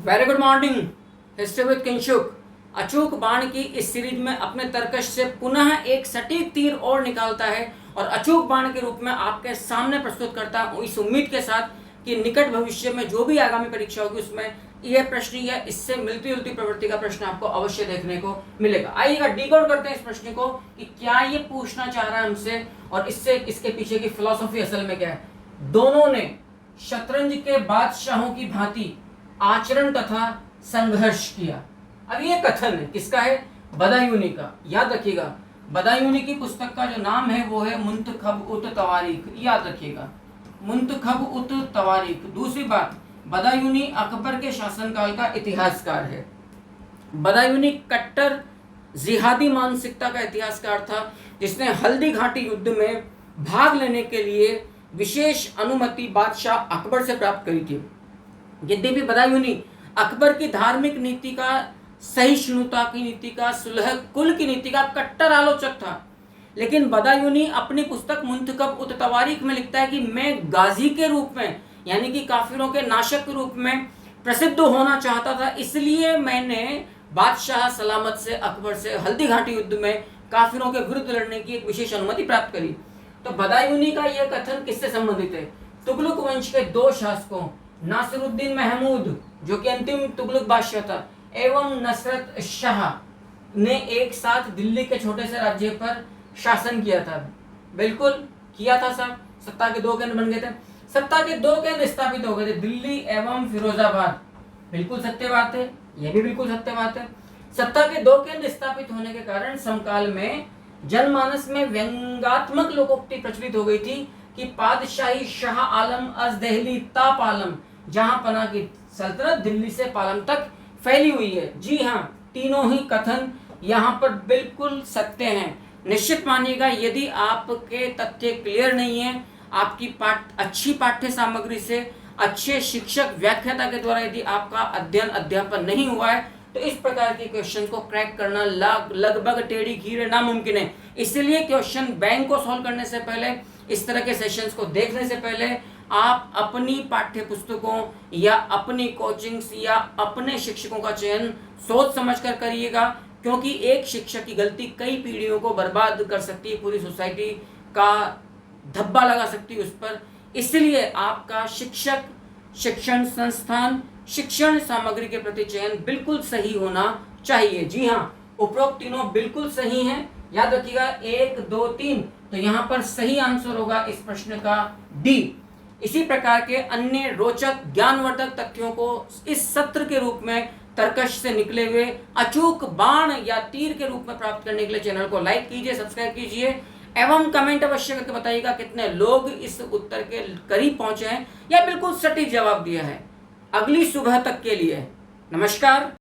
Very good morning. History with Kinshuk अचूक बाण की इस सीरीज में अपने तर्कश से पुनः एक सटीक तीर और निकालता है और अचूक बाण के रूप में आपके सामने प्रस्तुत करता हूं, इस उम्मीद के साथ कि निकट भविष्य में जो भी आगामी परीक्षा होगी उसमें यह प्रश्न या इससे मिलती जुलती प्रवृत्ति का प्रश्न आपको अवश्य देखने को मिलेगा। आइएगा डिकोड करते हैं इस प्रश्न को कि क्या ये पूछना चाह रहा है हमसे और इससे इसके पीछे की फिलॉसफी असल में क्या है। दोनों ने शतरंज के बादशाहों की भांति आचरण तथा संघर्ष किया। अब ये कथन है किसका है? बदायूनी का। याद रखिएगा, बदायूनी की पुस्तक का जो नाम है वो है मुंतखब उत तवारीख। याद रखिएगा, मुंतखब उत तवारीख। दूसरी बात, बदायूनी अकबर के शासनकाल का इतिहासकार है। बदायूनी कट्टर जिहादी मानसिकता का इतिहासकार था, जिसने हल्दी घाटी युद्ध में भाग लेने के लिए विशेष अनुमति बादशाह अकबर से प्राप्त करी थी। यद्यपि बदायूनी अकबर की धार्मिक नीति का, सहिष्णुता की नीति का, सुलह कुल की नीति का कट्टर आलोचक था, लेकिन बदायूनी अपनी पुस्तक मुंतखब उत तवारीख में लिखता है कि मैं गाजी के रूप में, यानी कि काफिरों के नाशक के रूप में प्रसिद्ध होना चाहता था, इसलिए मैंने बादशाह सलामत से अकबर से हल्दी घाटी युद्ध में काफिरों के विरुद्ध लड़ने की एक विशेष अनुमति प्राप्त करी। तो बदायूनी का यह कथन किससे संबंधित है? तुगलक वंश के दो शासकों नासिरुद्दीन महमूद, जो कि अंतिम तुगलक बादशाह था, एवं नसरत शाह ने एक साथ दिल्ली के छोटे से राज्य पर शासन किया था। बिल्कुल किया था साहब। सत्ता के दो केंद्र बन गए थे। सत्ता के दो केंद्र स्थापित हो गए थे, दिल्ली एवं फिरोजाबाद। बिल्कुल सत्य बात है, यह भी बिल्कुल सत्य बात है। सत्ता के दो केंद्र स्थापित होने के कारण समकाल में जनमानस में व्यंग्यात्मक लोकोक्ति प्रचलित हो गई थी कि पादशाही शाह आलम अज दहली ता पालम, जहां पना की सल्तनत दिल्ली से पालम तक फैली हुई है। जी हाँ, तीनों ही कथन यहाँ पर बिल्कुल सत्य हैं। निश्चित मानिएगा, यदि आपके तथ्य क्लियर नहीं है, आपकी अच्छी पाठ्य सामग्री से, अच्छे शिक्षक व्याख्याता के द्वारा यदि आपका अध्ययन अध्यापन नहीं हुआ है, तो इस प्रकार के क्वेश्चन को क्रैक करना लगभग टेढ़ी खीर नामुमकिन है। इसलिए क्वेश्चन बैंक को सॉल्व करने से पहले, इस तरह के सेशंस को देखने से पहले आप अपनी पाठ्य पुस्तकों या अपनी कोचिंग्स या अपने शिक्षकों का चयन सोच समझकर करिएगा, क्योंकि एक शिक्षक की गलती कई पीढ़ियों को बर्बाद कर सकती है, पूरी सोसाइटी का धब्बा लगा सकती है उस पर। इसलिए आपका शिक्षक, शिक्षण संस्थान, शिक्षण सामग्री के प्रति चयन बिल्कुल सही होना चाहिए। जी हाँ, उपरोक्त तीनों बिल्कुल सही हैं। याद रखिएगा 1, 2, 3, तो यहाँ पर सही आंसर होगा इस प्रश्न का डी। इसी प्रकार के अन्य रोचक ज्ञानवर्धक तथ्यों को इस सत्र के रूप में तर्कश से निकले हुए अचूक बाण या तीर के रूप में प्राप्त करने के लिए चैनल को लाइक कीजिए, सब्सक्राइब कीजिए एवं कमेंट अवश्य करके बताइएगा कितने लोग इस उत्तर के करीब पहुंचे हैं या बिल्कुल सटीक जवाब दिया है। अगली सुबह तक के लिए नमस्कार।